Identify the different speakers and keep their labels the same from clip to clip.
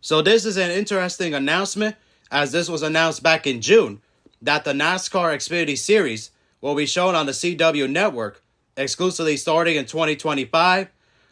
Speaker 1: So this is an interesting announcement, as this was announced back in June, that the NASCAR Xfinity Series will be shown on the CW network exclusively starting in 2025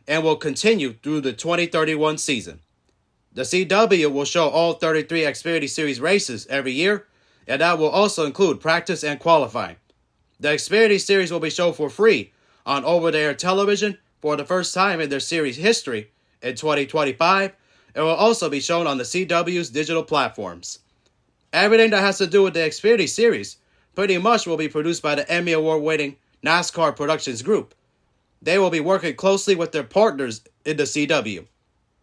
Speaker 1: and will continue through the 2031 season. The CW will show all 33 Xfinity Series races every year, and that will also include practice and qualifying. The Xfinity Series will be shown for free on over-the-air television for the first time in their series history in 2025, and will also be shown on the CW's digital platforms. Everything that has to do with the Xfinity Series pretty much will be produced by the Emmy Award-winning NASCAR Productions Group. They will be working closely with their partners in the CW.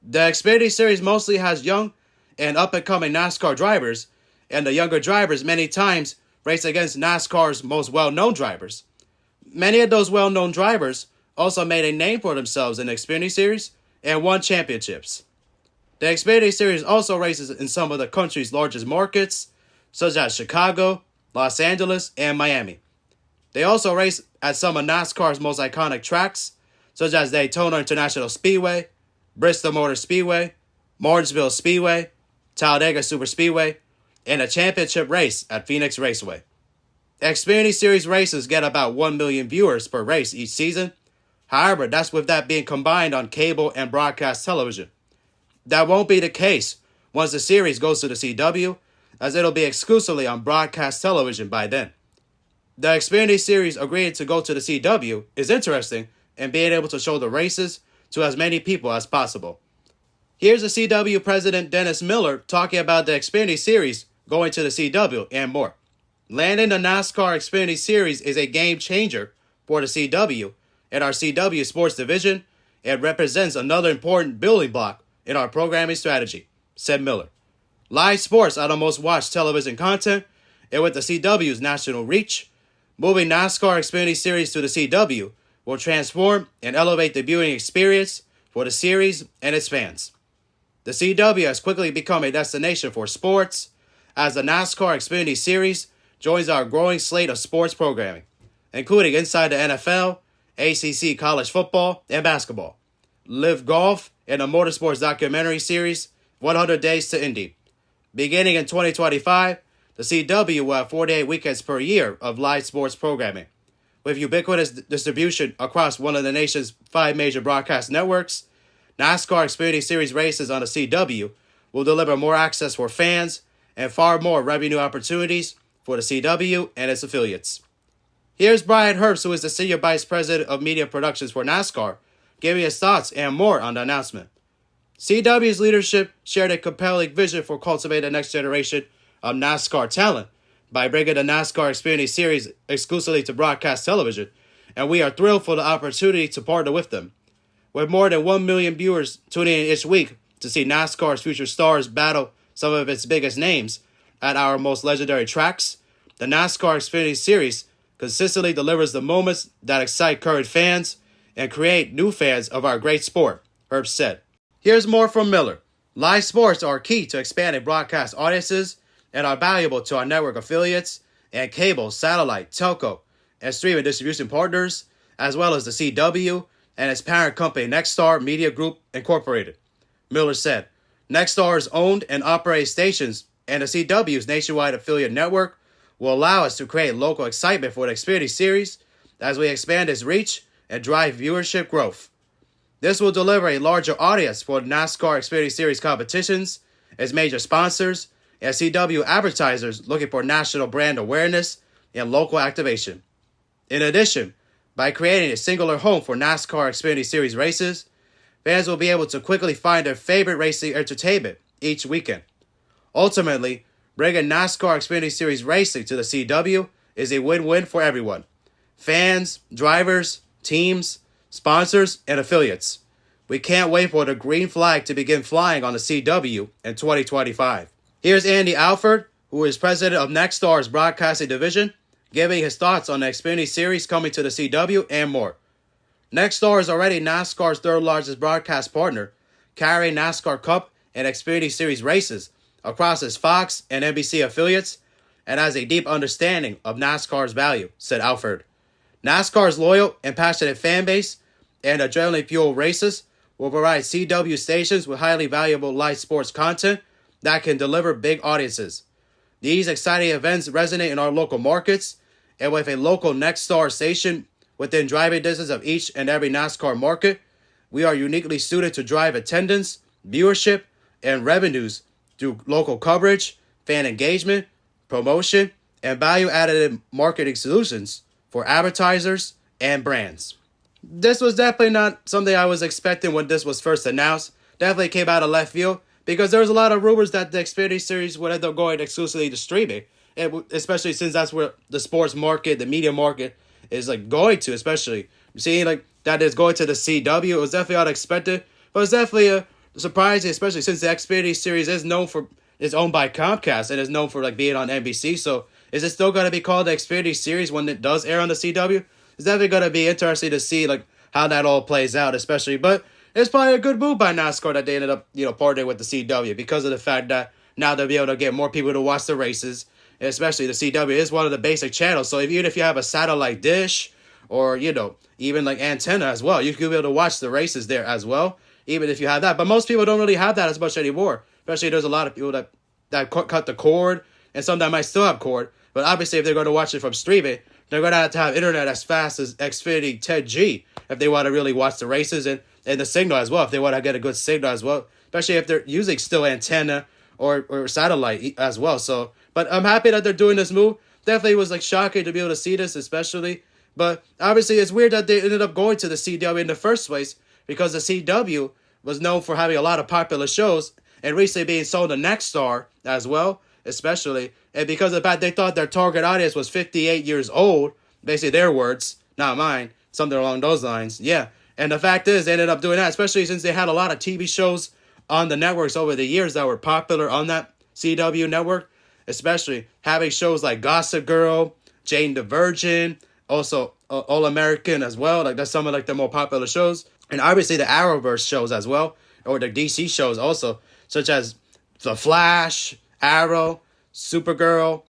Speaker 1: The Xfinity Series mostly has young and up-and-coming NASCAR drivers, and the younger drivers many times race against NASCAR's most well-known drivers. Many of those well-known drivers also made a name for themselves in the Xfinity Series and won championships. The Xfinity Series also races in some of the country's largest markets, such as Chicago, Los Angeles, and Miami. They also race at some of NASCAR's most iconic tracks, such as Daytona International Speedway, Bristol Motor Speedway, Martinsville Speedway, Talladega Superspeedway, and a championship race at Phoenix Raceway. Xfinity Series races get about 1 million viewers per race each season. However, that's with that being combined on cable and broadcast television. That won't be the case once the series goes to the CW, as it'll be exclusively on broadcast television by then. The Xfinity Series agreeing to go to the CW is interesting in being able to show the races to as many people as possible. Here's the CW president Dennis Miller talking about the Xfinity Series going to the CW and more. Landing the NASCAR Xfinity Series is a game changer for the CW and our CW sports division, and represents another important building block in our programming strategy, said Miller. Live sports are the most watched television content, and with the CW's national reach, moving NASCAR Xfinity Series to the CW will transform and elevate the viewing experience for the series and its fans. The CW has quickly become a destination for sports, as the NASCAR Xfinity Series joins our growing slate of sports programming, including Inside the NFL, ACC college football, and basketball, Live Golf, and a motorsports documentary series, 100 Days to Indy. Beginning in 2025, the CW will have 48 weekends per year of live sports programming. With ubiquitous distribution across one of the nation's 5 major broadcast networks, NASCAR Xfinity Series races on the CW will deliver more access for fans and far more revenue opportunities for the CW and its affiliates. Here's Brian Herbst, who is the Senior Vice President of Media Productions for NASCAR, giving his thoughts and more on the announcement. CW's leadership shared a compelling vision for cultivating the next generation of NASCAR talent by bringing the NASCAR Xfinity Series exclusively to broadcast television, and we are thrilled for the opportunity to partner with them. With more than 1 million viewers tuning in each week to see NASCAR's future stars battle some of its biggest names at our most legendary tracks, the NASCAR Xfinity Series consistently delivers the moments that excite current fans and create new fans of our great sport, Herbst said. Here's more from Miller. Live sports are key to expanding broadcast audiences and are valuable to our network affiliates and cable, satellite, telco, and streaming distribution partners, as well as the CW and its parent company Nexstar Media Group Incorporated. Miller said, Nexstar's owned and operated stations and the CW's nationwide affiliate network will allow us to create local excitement for the Xfinity Series as we expand its reach and drive viewership growth. This will deliver a larger audience for NASCAR Xfinity Series competitions, its major sponsors, and CW advertisers looking for national brand awareness and local activation. In addition, by creating a singular home for NASCAR Xfinity Series races, fans will be able to quickly find their favorite racing entertainment each weekend. Ultimately, bringing NASCAR Xfinity Series racing to the CW is a win-win for everyone: fans, drivers, teams, sponsors, and affiliates. We can't wait for the green flag to begin flying on the CW in 2025. Here's Andy Alford, who is president of Nexstar's broadcasting division, giving his thoughts on the Xfinity Series coming to the CW and more. Nexstar is already NASCAR's third largest broadcast partner, carrying NASCAR Cup and Xfinity Series races across its Fox and NBC affiliates, and has a deep understanding of NASCAR's value, said Alford. NASCAR's loyal and passionate fan base and adrenaline-fueled races will provide CW stations with highly valuable live sports content that can deliver big audiences. These exciting events resonate in our local markets, and with a local NextStar station within driving distance of each and every NASCAR market, we are uniquely suited to drive attendance, viewership, and revenues through local coverage, fan engagement, promotion, and value-added marketing solutions for advertisers and brands. This was definitely not something I was expecting when this was first announced. Definitely came out of left field because there was a lot of rumors that the Xfinity Series would end up going exclusively to streaming, and especially since that's where the sports market, the media market is like going to. Especially seeing like that is going to the CW, it was definitely unexpected, but it's definitely a surprising, especially since the Xfinity Series is owned by Comcast and is known for like being on NBC. So is it still going to be called the Xfinity Series when it does air on the CW? It's definitely going to be interesting to see like how that all plays out, especially. But it's probably a good move by NASCAR that they ended up, partnering with the CW because of the fact that now they'll be able to get more people to watch the races. And especially the CW is one of the basic channels. So even if you have a satellite dish or, even like antenna as well, you can be able to watch the races there as well, even if you have that. But most people don't really have that as much anymore. Especially there's a lot of people that cut the cord, and some that might still have cord. But obviously if they're going to watch it from streaming, they're going to have internet as fast as Xfinity 10G if they want to really watch the races and the signal as well, if they want to get a good signal as well, especially if they're using still antenna or satellite as well. So, but I'm happy that they're doing this move. Definitely was like shocking to be able to see this, especially. But obviously it's weird that they ended up going to the CW in the first place because the CW was known for having a lot of popular shows and recently being sold to Nexstar as well, especially. And because of the fact they thought their target audience was 58 years old, basically their words, not mine, something along those lines. Yeah. And the fact is they ended up doing that, especially since they had a lot of TV shows on the networks over the years that were popular on that CW network, especially having shows like Gossip Girl, Jane the Virgin, also All American as well. Like that's some of like the more popular shows. And obviously the Arrowverse shows as well, or the DC shows also, such as The Flash, Arrow, Supergirl,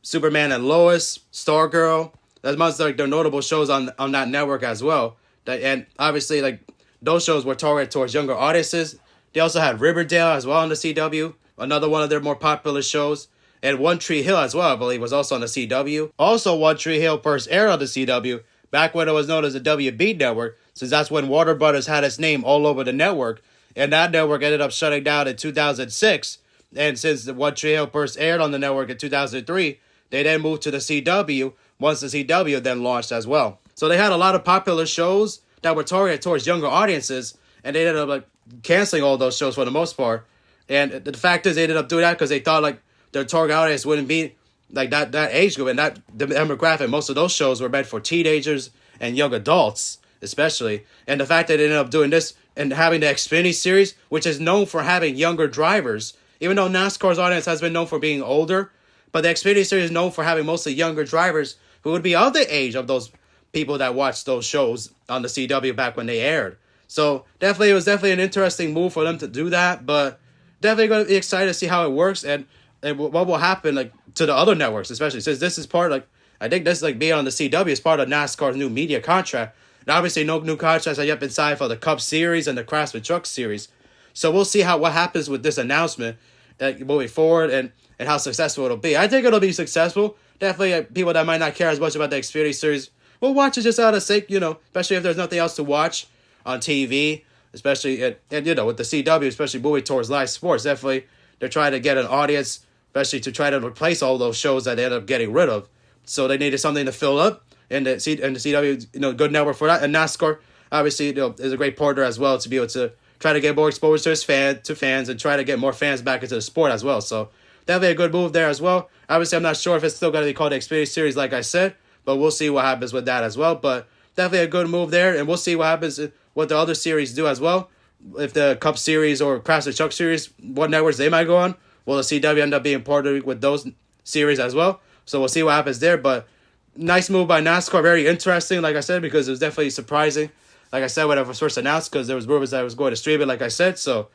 Speaker 1: Superman and Lois, Stargirl. That's most like the notable shows on that network as well. And obviously like those shows were targeted towards younger audiences. They also had Riverdale as well on the CW, another one of their more popular shows. And One Tree Hill as well, I believe, was also on the CW. Also, One Tree Hill first aired on the CW back when it was known as the WB network, since that's when Warner Brothers had its name all over the network. And that network ended up shutting down in 2006. And since the One Tree Hill first aired on the network in 2003, they then moved to the CW once the CW then launched as well. So they had a lot of popular shows that were targeted towards younger audiences, and they ended up like canceling all those shows for the most part. And the fact is they ended up doing that because they thought like their target audience wouldn't be like that age group and that the demographic. Most of those shows were meant for teenagers and young adults, especially. And the fact that they ended up doing this and having the Xfinity Series, which is known for having younger drivers, even though NASCAR's audience has been known for being older, but the Xfinity Series is known for having mostly younger drivers who would be of the age of those people that watched those shows on the CW back when they aired. So definitely, it was definitely an interesting move for them to do that, but definitely going to be excited to see how it works and what will happen like to the other networks, especially since this is part like I think this like being on the CW is part of NASCAR's new media contract. And obviously, no new contracts have yet been signed for the Cup Series and the Craftsman Truck Series. So we'll see what happens with this announcement moving forward and how successful it'll be. I think it'll be successful. Definitely, people that might not care as much about the Xfinity Series will watch it just out of sake, especially if there's nothing else to watch on TV, especially and with the CW, especially moving towards live sports. Definitely, they're trying to get an audience, especially to try to replace all those shows that they end up getting rid of. So they needed something to fill up, and the CW, good network for that. And NASCAR, obviously, is a great partner as well to be able to try to get more exposure to fans and try to get more fans back into the sport as well. So definitely a good move there as well. Obviously, I'm not sure if it's still going to be called the Xfinity Series, like I said, but we'll see what happens with that as well. But definitely a good move there, and we'll see what happens, what the other series do as well. If the Cup Series or Craftsman Truck Series, what networks they might go on. Will the CW end up being partnered with those series as well? So we'll see what happens there. But nice move by NASCAR. Very interesting, like I said, because it was definitely surprising. Like I said, when it was first announced, because there was rumors that it was going to stream it, like I said. So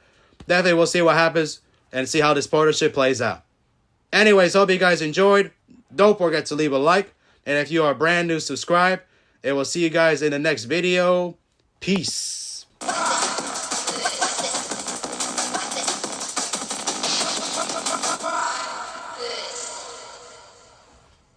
Speaker 1: definitely we'll see what happens and see how this partnership plays out. Anyways, hope you guys enjoyed. Don't forget to leave a like. And if you are brand new, subscribe. And we'll see you guys in the next video. Peace.